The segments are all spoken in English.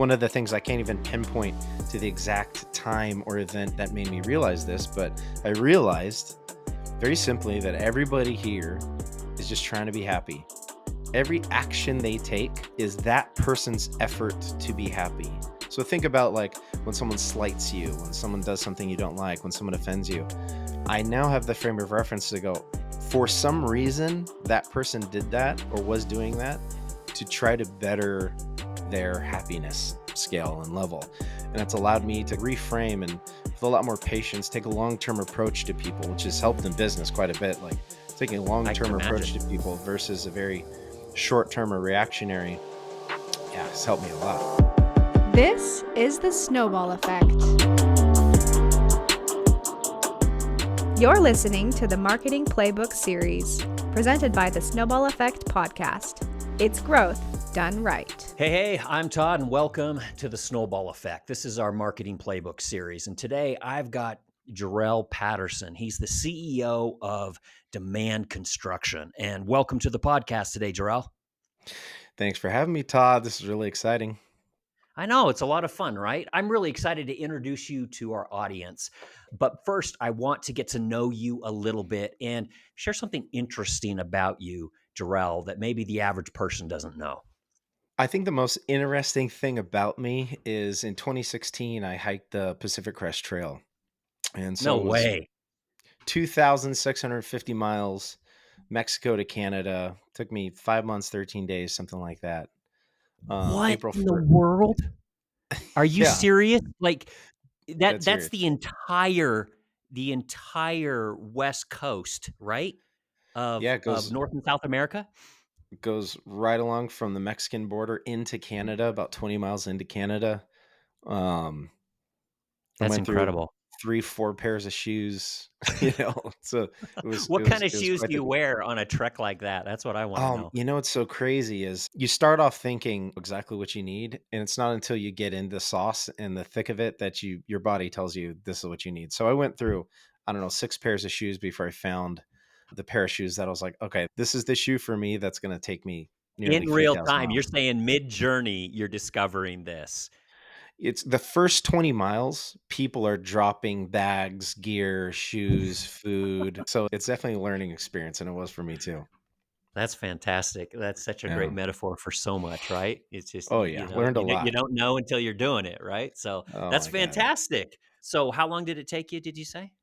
One of the things I can't even pinpoint to the exact time or event that made me realize this, but I realized very simply that everybody here is just trying to be happy. Every action they take is that person's effort to be happy. So think about like when someone slights you, when someone does something you don't like, when someone offends you. I now have the frame of reference to go, for some reason, that person did that or was doing that to try to better their happiness scale and level. And it's allowed me to reframe and with a lot more patience, take a long-term approach to people, which has helped in business quite a bit. Like taking a long-term approach to people versus a very short-term or reactionary. Yeah, it's helped me a lot. This is the Snowball Effect. You're listening to the Marketing Playbook series, presented by the Snowball Effect podcast. It's growth done right. Hey, I'm Todd, and welcome to the Snowball Effect. This is our Marketing Playbook series, and today I've got Jorrel Patterson. He's the CEO of Demand Construction, and welcome to the podcast today, Jorrel. Thanks for having me, Todd. This is really exciting. I know, it's a lot of fun, right? I'm really excited to introduce you to our audience. But first, I want to get to know you a little bit and share something interesting about you, Jorrel, that maybe the average person doesn't know. I think the most interesting thing about me is in 2016, I hiked the Pacific Crest Trail. And so No it was way. 2,650 miles, Mexico to Canada. Took me 5 months, 13 days, something like that. What April in the 1st. world? Are you Yeah, serious? Like that's that's serious. the entire West Coast, right? Yeah, Of North and South America? it goes right along from the Mexican border into Canada, about 20 miles into Canada. Um, I That's went through incredible. 3, 4 pairs of shoes, so it was it What was kind of it was shoes quite do the you wear on a trek like that? That's what I wanna know. what's so crazy is you start off thinking exactly what you need, and it's not until you get into the sauce and the thick of it that your body tells you this is what you need. So I went through, I don't know, 6 pairs of shoes before I found the pair of shoes that I was like, okay, this is the shoe for me that's going to take me nearly In real 3,000 time, you're miles. saying mid-journey, you're discovering this. It's the first 20 miles, people are dropping bags, gear, shoes, food. So it's definitely a learning experience, and it was for me too. That's fantastic. That's such a great Yeah. metaphor for so much, right? It's just, Oh yeah, learned a you lot. don't know until you're doing it, right? So, Oh that's my god. fantastic. So, how long did it take you, did you say?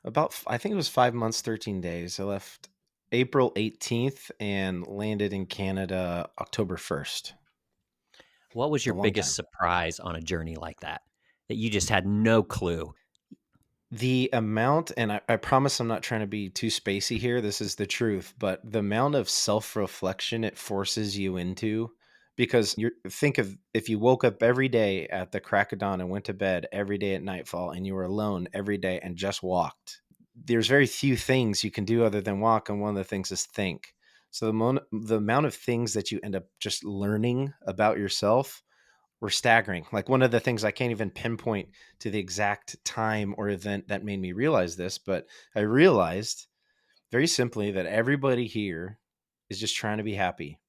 I think it was 5 months, 13 days. I left April 18th and landed in Canada October 1st. What was It's a your long biggest time. surprise on a journey like that, that you just had no clue? The amount, and I promise I'm not trying to be too spacey here. This is the truth, but the amount of self-reflection it forces you into, because think of if you woke up every day at the crack of dawn and went to bed every day at nightfall and you were alone every day and just walked. There's very few things you can do other than walk, and one of the things is think. So the amount of things that you end up just learning about yourself were staggering. Like one of the things I can't even pinpoint to the exact time or event that made me realize this, but I realized very simply that everybody here is just trying to be happy.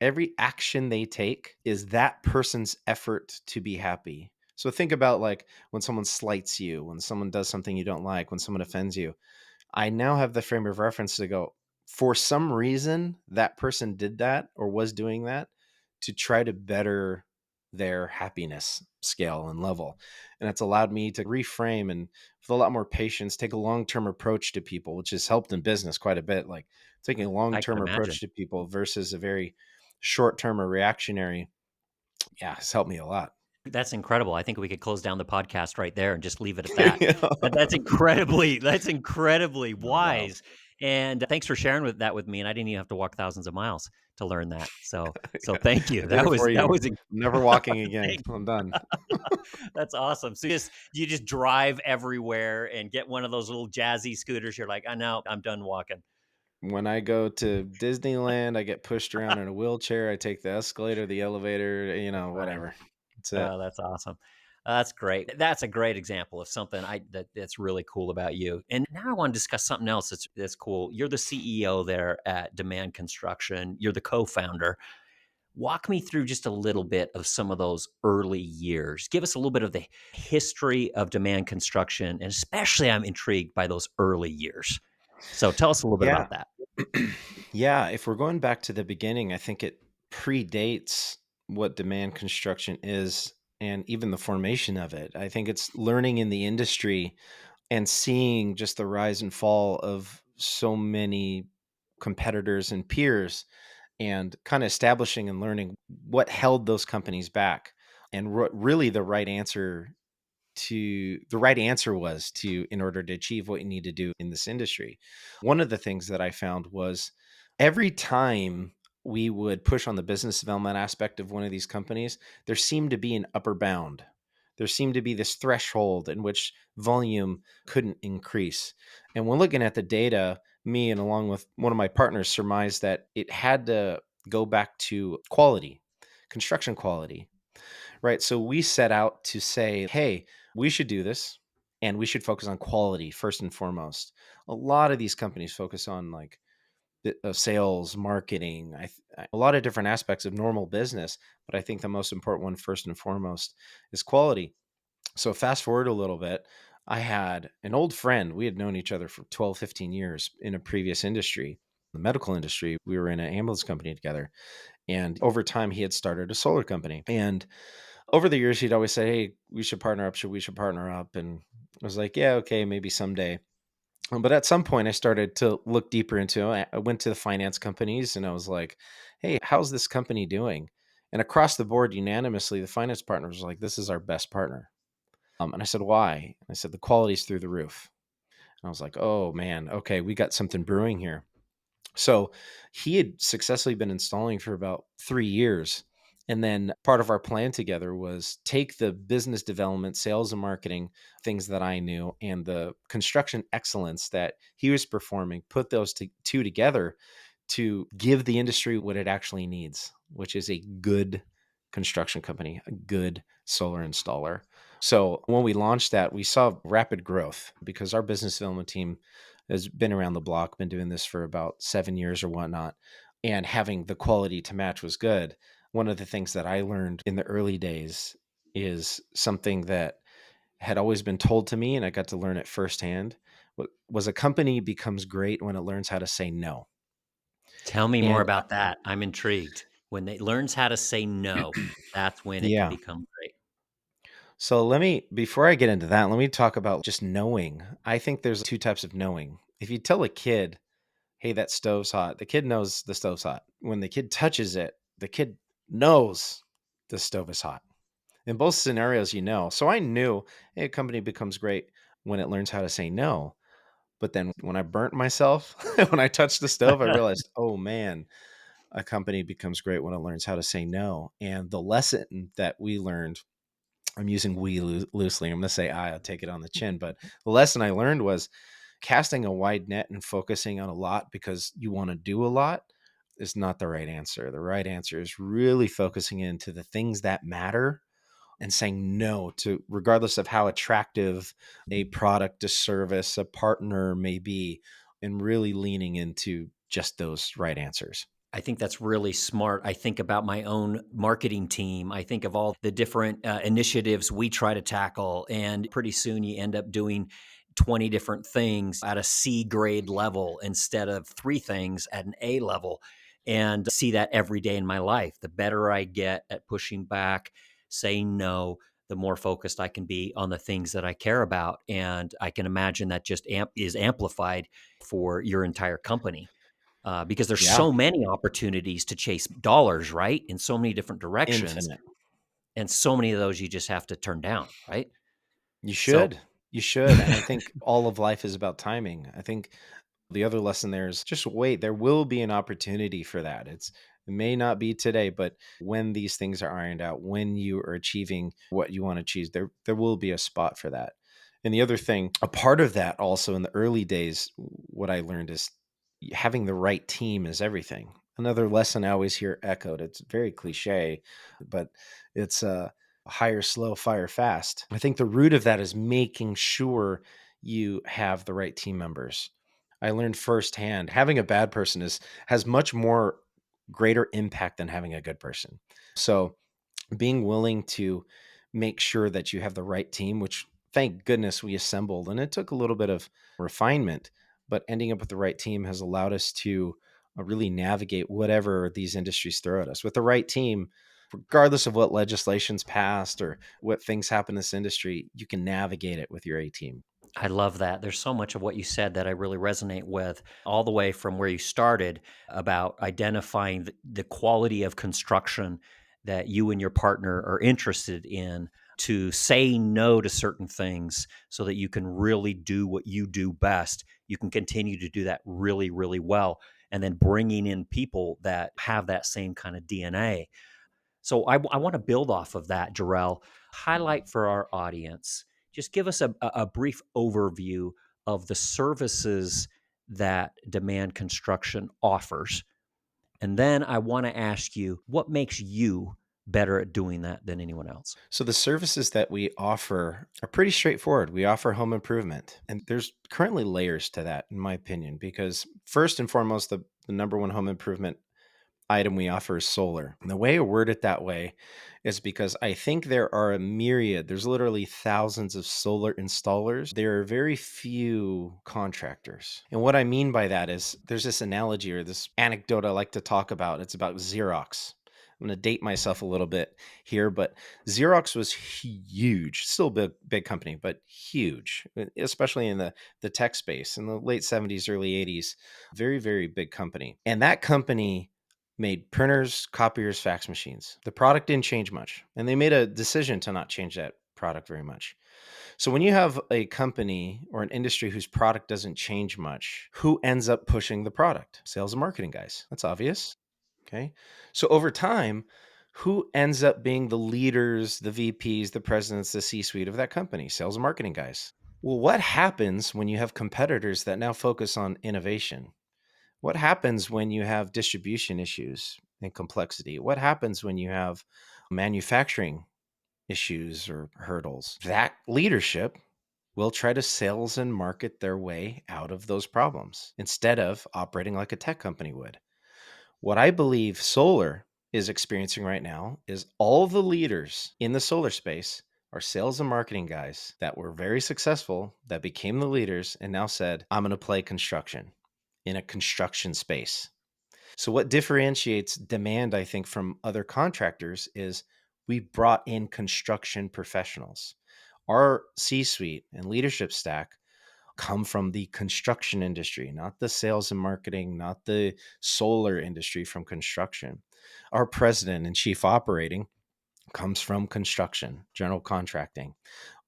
Every action they take is that person's effort to be happy. So think about like when someone slights you, when someone does something you don't like, when someone offends you. I now have the frame of reference to go, for some reason, that person did that or was doing that to try to better their happiness scale and level. And it's allowed me to reframe and with a lot more patience, take a long-term approach to people, which has helped in business quite a bit. Like taking a I can long-term imagine. approach to people versus a very short-term or reactionary. Yeah, it's helped me a lot. That's incredible. I think we could close down the podcast right there and just leave it at that. Yeah. That's incredibly Wow. wise, and thanks for sharing with me, and I didn't even have to walk thousands of miles to learn that. So Yeah. thank you. I did it for That you. was I'm never walking again. thank I'm done. That's awesome. So you just drive everywhere and get one of those little jazzy scooters. You're like, "I know, I'm done walking." When I go to Disneyland, I get pushed around in a wheelchair. I take the escalator, the elevator, Right. whatever. That's it. Oh, that's awesome. That's great. That's a great example of something that's really cool about you. And now I want to discuss something else that's cool. You're the CEO there at Demand Construction. You're the co-founder. Walk me through just a little bit of some of those early years. Give us a little bit of the history of demand construction, and especially I'm intrigued by those early years. So tell us a little bit Yeah. about that. Yeah, if we're going back to the beginning, I think it predates what demand construction is and even the formation of it. I think it's learning in the industry and seeing just the rise and fall of so many competitors and peers and kind of establishing and learning what held those companies back and what really the right answer was to in order to achieve what you need to do in this industry. One of the things that I found was every time we would push on the business development aspect of one of these companies, there seemed to be an upper bound. There seemed to be this threshold in which volume couldn't increase. And when looking at the data, me and along with one of my partners surmised that it had to go back to quality, construction quality. Right. So we set out to say, hey, we should do this and we should focus on quality first and foremost. A lot of these companies focus on like sales, marketing, a lot of different aspects of normal business. But I think the most important one, first and foremost, is quality. So fast forward a little bit. I had an old friend. We had known each other for 12, 15 years in a previous industry, the medical industry. We were in an ambulance company together. And over time, he had started a solar company. And over the years, he'd always say, "Hey, we should partner up. We should partner up?" And I was like, "Yeah, okay, maybe someday." But at some point, I started to look deeper into it. I went to the finance companies and I was like, "Hey, how's this company doing?" And across the board, unanimously, the finance partners were like, "This is our best partner." And I said, "Why?" And I said, "The quality's through the roof." And I was like, "Oh man, okay, we got something brewing here." So he had successfully been installing for about 3 years. And then part of our plan together was take the business development, sales, and marketing things that I knew and the construction excellence that he was performing, put those two together to give the industry what it actually needs, which is a good construction company, a good solar installer. So when we launched that, we saw rapid growth because our business development team has been around the block, been doing this for about 7 years or whatnot, and having the quality to match was good. One of the things that I learned in the early days is something that had always been told to me, and I got to learn it firsthand. Was a company becomes great when it learns how to say no. Tell me more And about that. I'm intrigued. When they learns how to say no, that's when it can yeah, become great. so before I get into that, let me talk about just knowing. I think there's two types of knowing. If you tell a kid, hey, that stove's hot, the kid knows the stove's hot. When the kid touches it, the kid knows the stove is hot. In both scenarios, you know. So I knew, hey, a company becomes great when it learns how to say no. But then when I burnt myself, when I touched the stove, I realized, oh man, a company becomes great when it learns how to say no. And the lesson that we learned, I'm using we loosely. I'm going to say I'll take it on the chin. But the lesson I learned was casting a wide net and focusing on a lot because you want to do a lot is not the right answer. The right answer is really focusing into the things that matter and saying no to, regardless of how attractive a product, a service, a partner may be, and really leaning into just those right answers. I think that's really smart. I think about my own marketing team. I think of all the different initiatives we try to tackle, and pretty soon you end up doing 20 different things at a C grade level instead of three things at an A level. And see that every day in my life. The better I get at pushing back, saying no, the more focused I can be on the things that I care about. And I can imagine that just is amplified for your entire company, because there's Yeah. so many opportunities to chase dollars, right? In so many different directions, Infinite. and so many of those you just have to turn down, right? You So should. You should. And I think all of life is about timing. I think the other lesson there is just wait. There will be an opportunity for that. It may not be today, but when these things are ironed out, when you are achieving what you want to achieve, there will be a spot for that. And the other thing, a part of that also in the early days, what I learned is having the right team is everything. Another lesson I always hear echoed. It's very cliche, but it's hire slow, fire fast. I think the root of that is making sure you have the right team members. I learned firsthand having a bad person has much more. greater impact than having a good person. So being willing to make sure that you have the right team, which thank goodness we assembled, and it took a little bit of refinement, but ending up with the right team has allowed us to really navigate whatever these industries throw at us. With the right team, regardless of what legislation's passed or what things happen in this industry, you can navigate it with your A team. I love that. There's so much of what you said that I really resonate with, all the way from where you started about identifying the quality of construction that you and your partner are interested in, to say no to certain things so that you can really do what you do best. You can continue to do that really, really well. And then bringing in people that have that same kind of DNA. So I want to build off of that, Jorrel. Highlight for our audience. Just give us a brief overview of the services that Demand Construction offers. And then I want to ask you, what makes you better at doing that than anyone else? So the services that we offer are pretty straightforward. We offer home improvement, and there's currently layers to that, in my opinion, because first and foremost, the number one home improvement item we offer is solar. And the way I word it that way is because I think there are a myriad, there's literally thousands of solar installers. There are very few contractors. And what I mean by that is there's this analogy or this anecdote I like to talk about. It's about Xerox. I'm going to date myself a little bit here, but Xerox was huge, still a big company, but huge, especially in the tech space in the late 70s, early 80s. Very, very big company. And that company made printers, copiers, fax machines. The product didn't change much, and they made a decision to not change that product very much. So when you have a company or an industry whose product doesn't change much, who ends up pushing the product? Sales and marketing guys. That's obvious. Okay. So over time, who ends up being the leaders, the VPs, the presidents, the C suite of that company? Sales and marketing guys. Well, what happens when you have competitors that now focus on innovation? What happens when you have distribution issues and complexity? What happens when you have manufacturing issues or hurdles? That leadership will try to sales and market their way out of those problems instead of operating like a tech company would. What I believe solar is experiencing right now is all the leaders in the solar space are sales and marketing guys that were very successful, that became the leaders, and now said, I'm going to play construction in a construction space. So, what differentiates Demand, I think, from other contractors is we brought in construction professionals. Our C suite and leadership stack come from the construction industry, not the sales and marketing, not the solar industry, from construction. Our president and chief operating comes from construction, general contracting.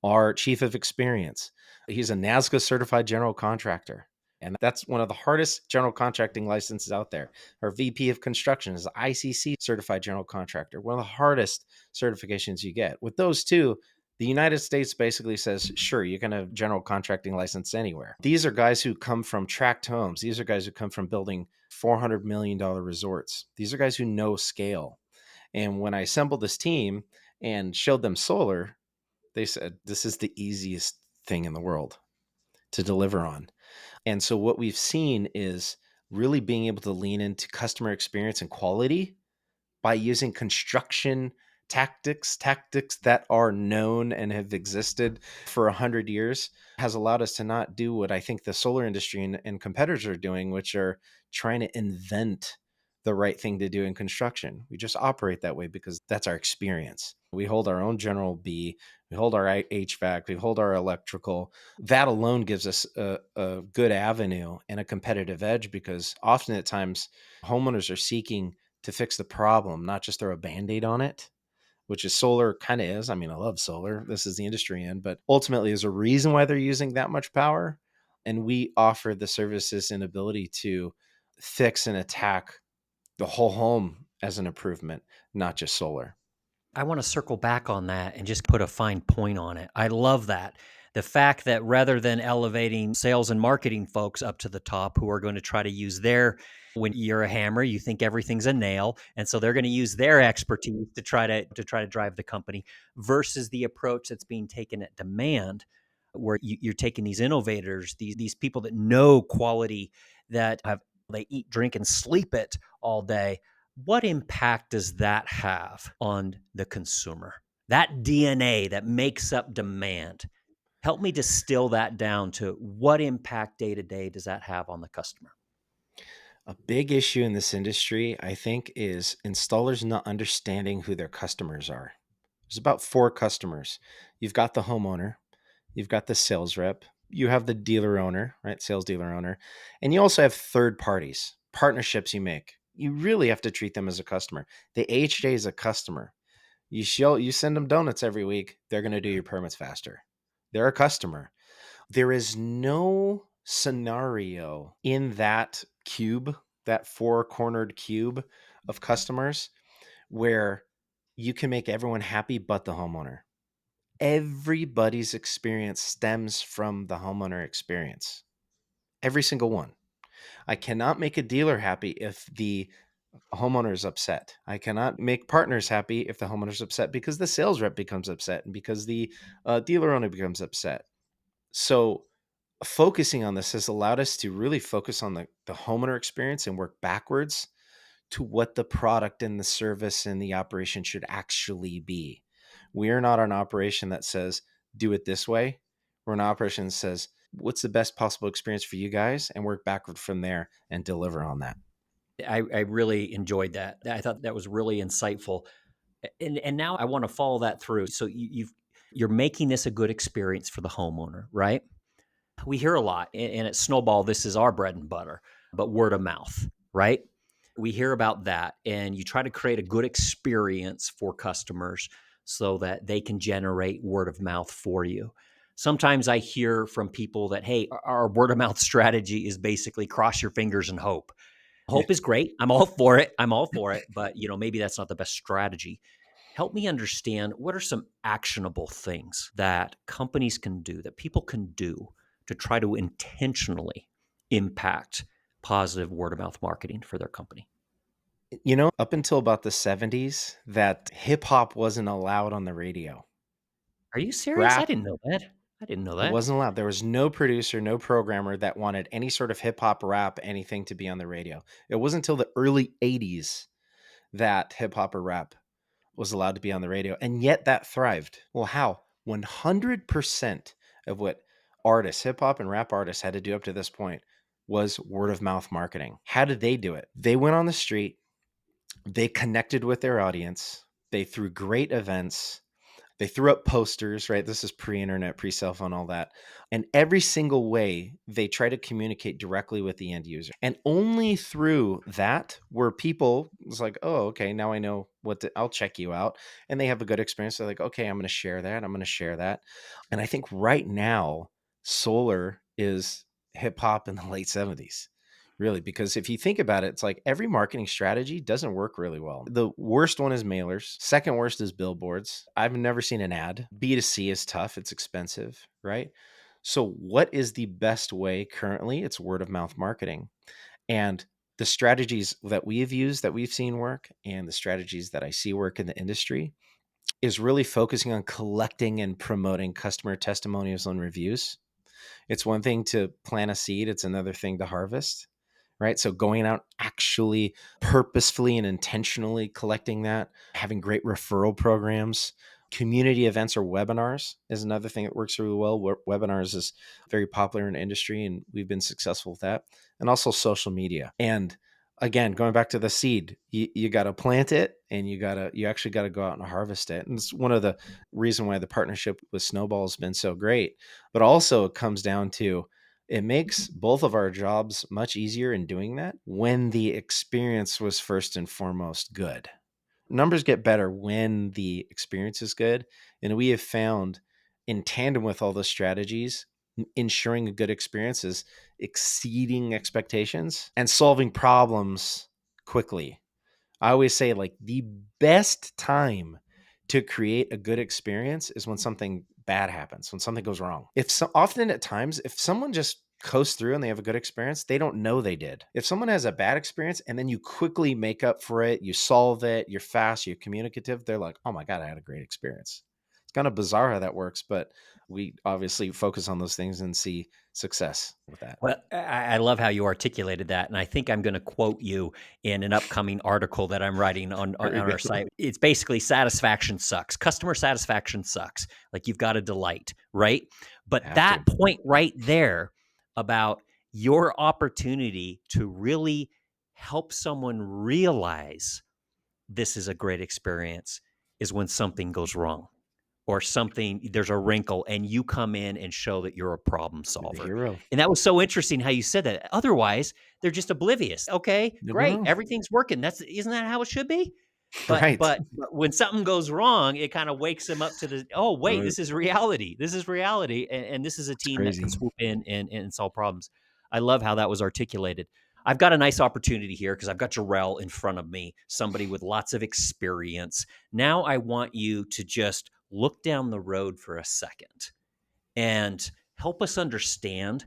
Our chief of experience, he's a NASCA certified general contractor. And that's one of the hardest general contracting licenses out there. Our VP of construction is an ICC certified general contractor, one of the hardest certifications you get. With those two, the United States basically says, sure, you can have general contracting license anywhere. These are guys who come from tract homes. These are guys who come from building $400 million resorts. These are guys who know scale. And when I assembled this team and showed them solar, they said, this is the easiest thing in the world to deliver on. And so what we've seen is really being able to lean into customer experience and quality by using construction tactics that are known and have existed for 100 years, has allowed us to not do what I think the solar industry and competitors are doing, which are trying to invent the right thing to do in construction. We just operate that way because that's our experience. We hold our own general B, we hold our HVAC, we hold our electrical. That alone gives us a good avenue and a competitive edge, because often at times homeowners are seeking to fix the problem, not just throw a Band-Aid on it, which is solar kind of is. I mean, I love solar. This is the industry in, but ultimately there's a reason why they're using that much power. And we offer the services and ability to fix and attack the whole home as an improvement, not just solar. I want to circle back on that and just put a fine point on it. I love that. The fact that rather than elevating sales and marketing folks up to the top who are going to try to use when you're a hammer, you think everything's a nail. And so they're going to use their expertise to try to drive the company, versus the approach that's being taken at Demand, where you're taking these innovators, these people that know quality, that have they eat, drink, and sleep it all day, What impact does that have on the consumer? That DNA that makes up demand. Help me distill that down to what impact day to day does that have on the customer? A big issue in this industry, I think, is installers not understanding who their customers are. There's about four customers. You've got the homeowner, you've got the sales rep, you have the dealer owner, right? Sales dealer owner, and you also have third parties, partnerships you make. You really have to treat them as a customer. The AHJ is a customer. You send them donuts every week, they're going to do your permits faster. They're a customer. There is no scenario in that cube, that four-cornered cube of customers where you can make everyone happy but the homeowner. Everybody's experience stems from the homeowner experience. Every single one. I cannot make a dealer happy if the homeowner is upset. I cannot make partners happy if the homeowner is upset because the sales rep becomes upset and because the dealer owner becomes upset. So focusing on this has allowed us to really focus on the homeowner experience and work backwards to what the product and the service and the operation should actually be. We are not an operation that says, do it this way. We're an operation that says, what's the best possible experience for you guys? And work backward from there and deliver on that. I really enjoyed that. I thought that was really insightful. And now I want to follow that through. So you're making this a good experience for the homeowner, right? We hear a lot, and at Snowball, this is our bread and butter, but word of mouth, right? We hear about that, and you try to create a good experience for customers so that they can generate word of mouth for you. Sometimes I hear from people that, hey, our word of mouth strategy is basically cross your fingers and hope. Yeah. Hope is great. I'm all for it. I'm all for it. But maybe that's not the best strategy. Help me understand, what are some actionable things that companies can do, that people can do to try to intentionally impact positive word of mouth marketing for their company? Up until about the 70s, that hip hop wasn't allowed on the radio. Are you serious? I Rap, didn't know that. I didn't know it that. wasn't allowed. There was no producer, no programmer that wanted any sort of hip hop, rap, anything to be on the radio. It wasn't until the early 80s that hip hop or rap was allowed to be on the radio. And yet that thrived. Well, how? 100% of what artists, hip hop and rap artists had to do up to this point was word of mouth marketing. How did they do it? They went on the street, they connected with their audience, they threw great events, they threw up posters, right? This is pre-internet, pre-cell phone, all that. And every single way they try to communicate directly with the end user. And only through that were people was like, oh, okay, now I know I'll check you out. And they have a good experience. They're like, okay, I'm going to share that. I'm going to share that. And I think right now, solar is hip hop in the late 70s. Really, because if you think about it, it's like every marketing strategy doesn't work really well. The worst one is mailers. Second worst is billboards. I've never seen an ad. B2C is tough. It's expensive, right? So what is the best way currently? It's word of mouth marketing. And the strategies that we have used that we've seen work and the strategies that I see work in the industry is really focusing on collecting and promoting customer testimonials and reviews. It's one thing to plant a seed, it's another thing to harvest, right? So going out actually purposefully and intentionally collecting that, having great referral programs, community events or webinars is another thing that works really well. Webinars is very popular in the industry and we've been successful with that. And also social media. And again, going back to the seed, you got to plant it and you actually got to go out and harvest it. And it's one of the reason why the partnership with Snowball has been so great. But also it comes down to it makes both of our jobs much easier in doing that when the experience was first and foremost good. Numbers get better when the experience is good. And we have found in tandem with all those strategies, ensuring a good experience is exceeding expectations and solving problems quickly. I always say like the best time to create a good experience is when something bad happens, when something goes wrong. Often at times, if someone just coasts through and they have a good experience, they don't know they did. If someone has a bad experience and then you quickly make up for it, you solve it, you're fast, you're communicative, they're like, oh my God, I had a great experience. kind of bizarre how that works, but we obviously focus on those things and see success with that. Well, I love how you articulated that, and I think I'm gonna quote you in an upcoming article that I'm writing on Very our good. site. It's basically satisfaction sucks. Customer satisfaction sucks. Like, you've gotta delight, right? But Have that to. point right there about your opportunity to really help someone realize this is a great experience is when something goes wrong or something, there's a wrinkle, and you come in and show that you're a problem Be the solver. hero. And that was so interesting how you said that. Otherwise, they're just oblivious. Okay, No, great, no. everything's working. That's isn't that how it should be? But Right. but but when something goes wrong, it kind of wakes them up to the, oh wait, Right. this is reality. This is reality, and this is a It's team that can crazy. swoop in and solve problems. I love how that was articulated. I've got a nice opportunity here because I've got Jorrel in front of me, somebody with lots of experience. Now I want you to just look down the road for a second and help us understand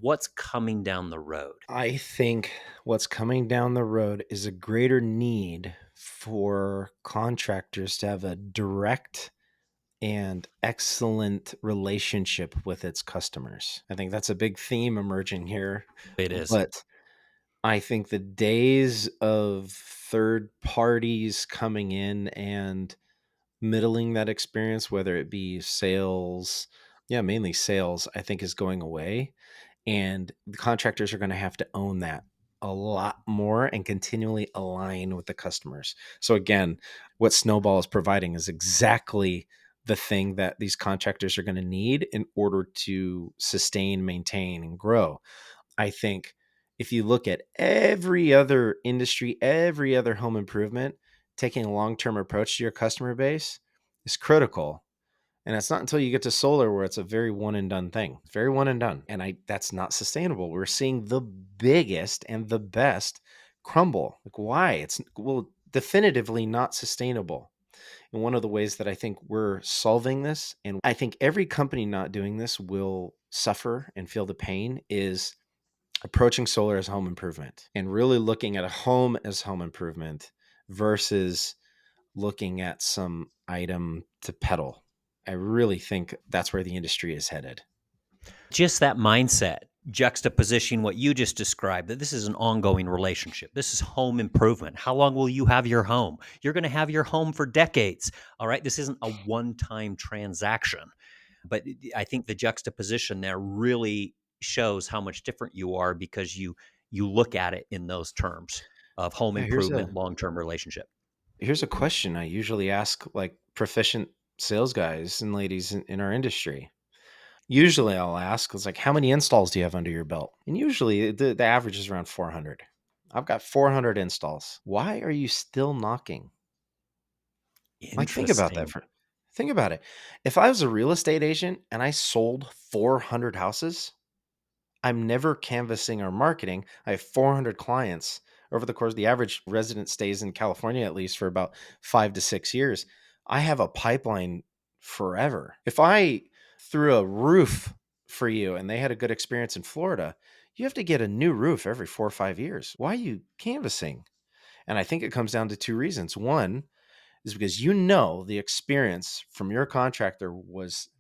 what's coming down the road. I think what's coming down the road is a greater need for contractors to have a direct and excellent relationship with its customers. I think that's a big theme emerging here. It is. But I think the days of third parties coming in and middling that experience, whether it be sales, yeah, mainly sales, I think is going away. And the contractors are going to have to own that a lot more and continually align with the customers. So again, what Snowball is providing is exactly the thing that these contractors are going to need in order to sustain, maintain, and grow. I think if you look at every other industry, every other home improvement, taking a long-term approach to your customer base is critical. And it's not until you get to solar where it's a very one and done thing. Very one and done. And I that's not sustainable. We're seeing the biggest and the best crumble. Like why? It's well definitively not sustainable. And one of the ways that I think we're solving this, and I think every company not doing this will suffer and feel the pain, is approaching solar as home improvement and really looking at a home as home improvement versus looking at some item to peddle. I really think that's where the industry is headed. Just that mindset, juxtaposition what you just described, that this is an ongoing relationship. This is home improvement. How long will you have your home? You're going to have your home for decades. All right. This isn't a one time transaction. But I think the juxtaposition there really shows how much different you are because you look at it in those terms of home Yeah, here's improvement, a long-term relationship. here's a question I usually ask like proficient sales guys and ladies in our industry. Usually I'll ask, it's like, how many installs do you have under your belt? And usually the average is around 400. I've got 400 installs. Why are you still knocking? Like, Interesting. think about it. If I was a real estate agent and I sold 400 houses, I'm never canvassing or marketing. I have 400 clients over the course. The average resident stays in California at least for about 5 to 6 years. I have a pipeline forever. If I threw a roof for you and they had a good experience in Florida, you have to get a new roof every 4 or 5 years. Why are you canvassing? And I think it comes down to two reasons. One, is because you know the experience from your contractor was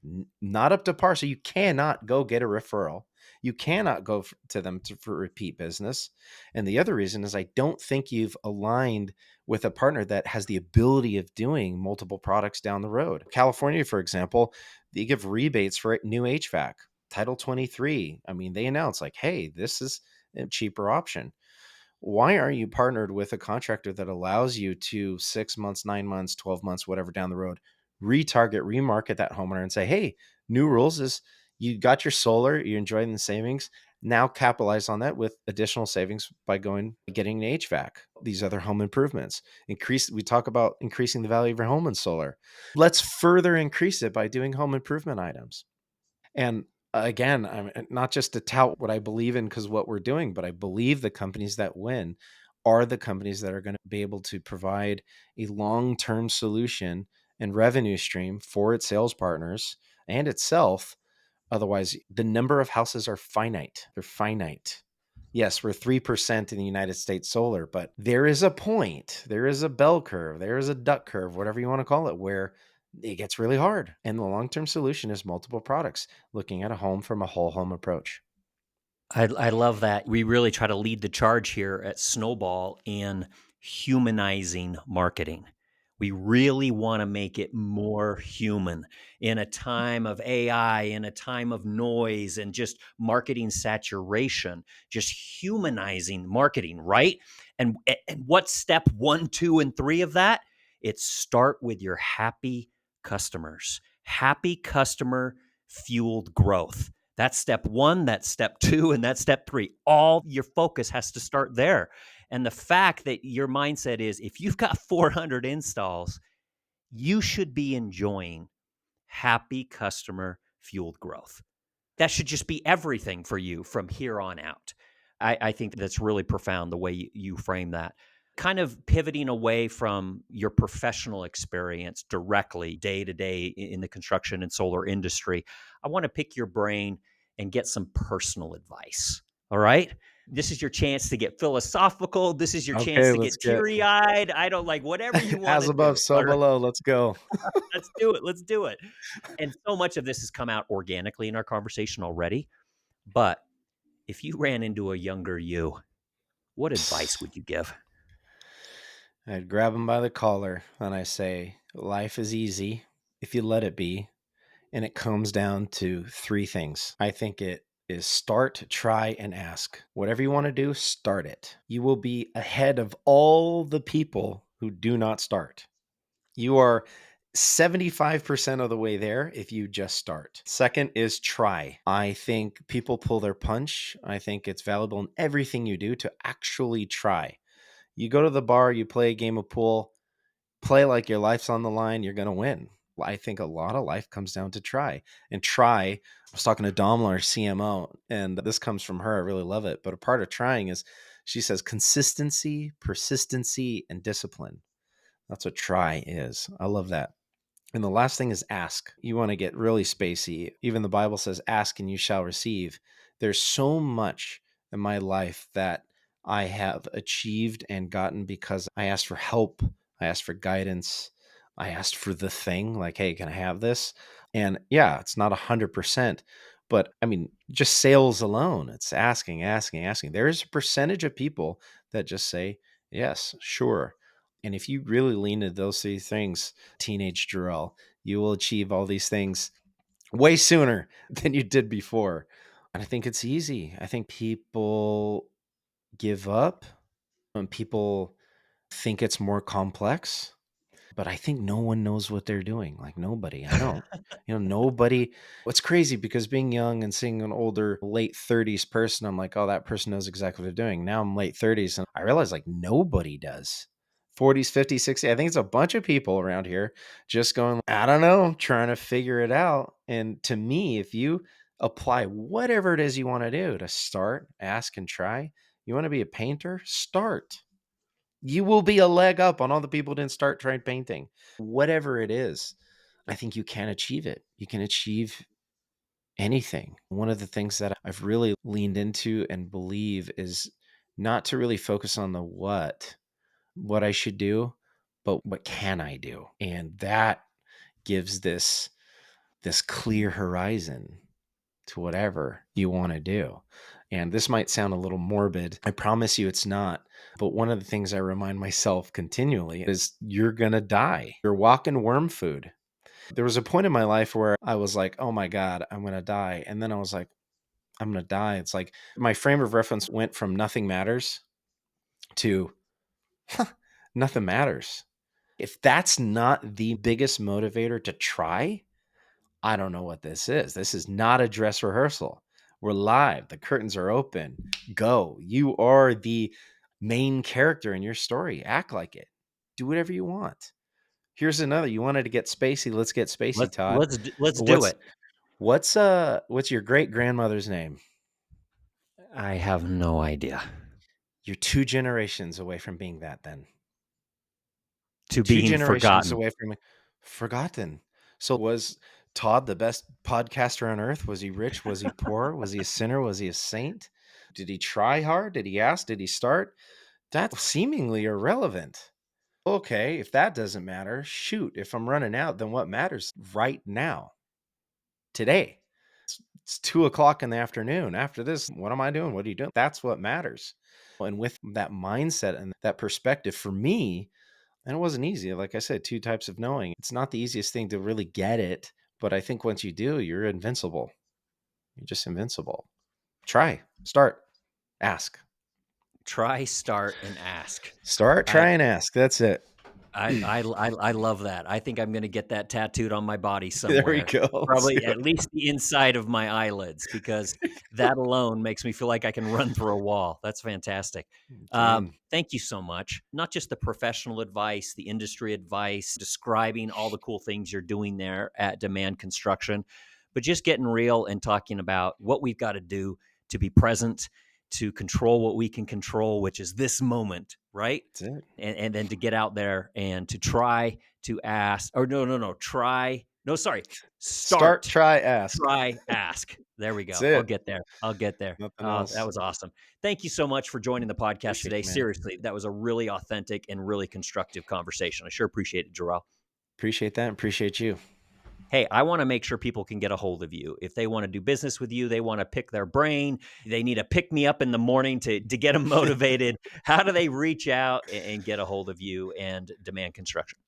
not up to par. So you cannot go get a referral. You cannot go to them for repeat business. And the other reason is I don't think you've aligned with a partner that has the ability of doing multiple products down the road. California, for example, they give rebates for new HVAC. Title 23. I mean, they announce like, hey, this is a cheaper option. Why aren't you partnered with a contractor that allows you to 6 months, 9 months, 12 months, whatever down the road, retarget, remarket that homeowner and say, hey, new rules is you got your solar, you're enjoying the savings. Now capitalize on that with additional savings by getting an HVAC, these other home improvements. We talk about increasing the value of your home in solar. Let's further increase it by doing home improvement items. And again, I'm not just to tout what I believe in because what we're doing, but I believe the companies that win are the companies that are going to be able to provide a long-term solution and revenue stream for its sales partners and itself. Otherwise, the number of houses are finite. They're finite. Yes, we're 3% in the United States solar, but there is a point, there is a bell curve, there is a duck curve, whatever you want to call it, where it gets really hard. And the long-term solution is multiple products, looking at a home from a whole home approach. I love that. We really try to lead the charge here at Snowball in humanizing marketing. We really want to make it more human in a time of AI, in a time of noise and just marketing saturation, just humanizing marketing, right? And what's step one, two, and three of that? It's start with your happy customers. Happy customer fueled growth. That's step one, that's step two, and that's step three. All your focus has to start there. And the fact that your mindset is if you've got 400 installs, you should be enjoying happy customer fueled growth. That should just be everything for you from here on out. I think that's really profound the way you frame that. Kind of pivoting away from your professional experience directly day to day in the construction and solar industry, I want to pick your brain and get some personal advice. All right. This is your chance to get philosophical. This is your chance Okay, to let's get get teary eyed. I don't like whatever you want as to above, do. so All right. below. Let's go. Let's do it. Let's do it. And so much of this has come out organically in our conversation already. But if you ran into a younger you, what advice would you give? I'd grab him by the collar and I say, life is easy if you let it be. And it comes down to three things. I think it is start, try, and ask. Whatever you want to do, start it. You will be ahead of all the people who do not start. You are 75% of the way there if you just start. Second is try. I think people pull their punch. I think it's valuable in everything you do to actually try. You go to the bar, you play a game of pool, play like your life's on the line, you're going to win. I think a lot of life comes down to try. And try, I was talking to Domla, our CMO, and this comes from her. I really love it. But a part of trying is she says consistency, persistency, and discipline. That's what try is. I love that. And the last thing is ask. You want to get really spacey. Even the Bible says, ask and you shall receive. There's so much in my life that I have achieved and gotten because I asked for help. I asked for guidance. I asked for the thing like, hey, can I have this? And yeah, it's not 100%. But I mean, just sales alone, it's asking, asking, asking. There is a percentage of people that just say, yes, sure. And if you really lean into those three things, teenage Jorrel, you will achieve all these things way sooner than you did before. And I think it's easy. I think people give up and people think it's more complex, but I think no one knows what they're doing. Like nobody. I don't. Nobody. What's crazy because being young and seeing an older late 30s person, I'm like, oh, that person knows exactly what they're doing. Now I'm late 30s and I realize like nobody does. 40s, 50s, 60s. I think it's a bunch of people around here just going, I don't know, trying to figure it out. And to me, if you apply whatever it is you want to do to start, ask, and try, you want to be a painter, start. You will be a leg up on all the people who didn't start trying painting. Whatever it is, I think you can achieve it. You can achieve anything. One of the things that I've really leaned into and believe is not to really focus on the what I should do, but what can I do? And that gives this clear horizon to whatever you want to do. And this might sound a little morbid. I promise you it's not. But one of the things I remind myself continually is you're going to die. You're walking worm food. There was a point in my life where I was like, oh my God, I'm going to die. And then I was like, I'm going to die. It's like my frame of reference went from nothing matters to nothing matters. If that's not the biggest motivator to try, I don't know what this is. This is not a dress rehearsal. We're live. The curtains are open. Go. You are the main character in your story. Act like it. Do whatever you want. Here's another. You wanted to get spacey. Let's get spacey, Todd. Let's do What's it. what's your great grandmother's name? I have no idea. You're two generations away from being that then. To Two being generations forgotten. away from forgotten. So was Todd the best podcaster on earth? Was he rich? Was he poor? Was he a sinner? Was he a saint? Did he try hard? Did he ask? Did he start? That's seemingly irrelevant. Okay, if that doesn't matter, shoot, if I'm running out, then what matters right now, today? It's 2 o'clock in the afternoon. After this, what am I doing? What are you doing? That's what matters. And with that mindset and that perspective for me, and it wasn't easy. Like I said, two types of knowing. It's not the easiest thing to really get it, but I think once you do, you're invincible. You're just invincible. Try, start, ask. Try, start, and ask. Start, I try, and ask. That's it. I love that. I think I'm gonna get that tattooed on my body There we somewhere. go. See Probably what- at least the inside of my eyelids, because that alone makes me feel like I can run through a wall. That's fantastic. Dude, Thank you so much. Not just the professional advice, the industry advice, describing all the cool things you're doing there at Demand Construction, but just getting real and talking about what we've got to do to be present, to control what we can control, which is this moment, right? that's it. And then to get out there and to try to ask, or no, try, no, sorry, Start, start, try, ask. try, ask. There we That's go. I'll it. get there. I'll get there. Nothing Oh, that else. was awesome. Thank you so much for joining the podcast Appreciate today. you, man. Seriously, that was a really authentic and really constructive conversation. I sure appreciate it, Jorrel. Appreciate that. Appreciate you. Hey, I want to make sure people can get a hold of you. If they want to do business with you, they want to pick their brain, they need to pick me up in the morning to get them motivated. How do they reach out and get a hold of you and Demand Construction?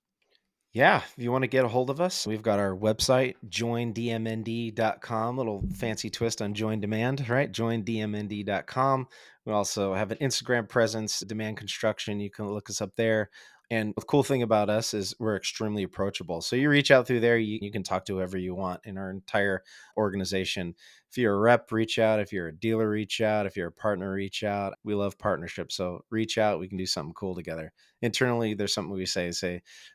Yeah, if you want to get a hold of us, we've got our website, joindmnd.com, little fancy twist on join demand, right? Joindmnd.com. We also have an Instagram presence, Demand Construction. You can look us up there. And the cool thing about us is we're extremely approachable. So you reach out through there, you can talk to whoever you want in our entire organization. If you're a rep, reach out. If you're a dealer, reach out. If you're a partner, reach out. We love partnerships. So reach out. We can do something cool together. Internally, there's something we say,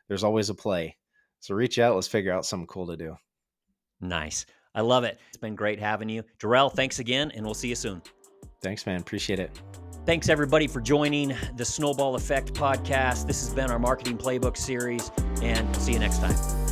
there's always a play. So reach out. Let's figure out something cool to do. Nice. I love it. It's been great having you. Jorrel, thanks again, and we'll see you soon. Thanks, man. Appreciate it. Thanks, everybody, for joining the Snowball Effect podcast. This has been our Marketing Playbook series, and see you next time.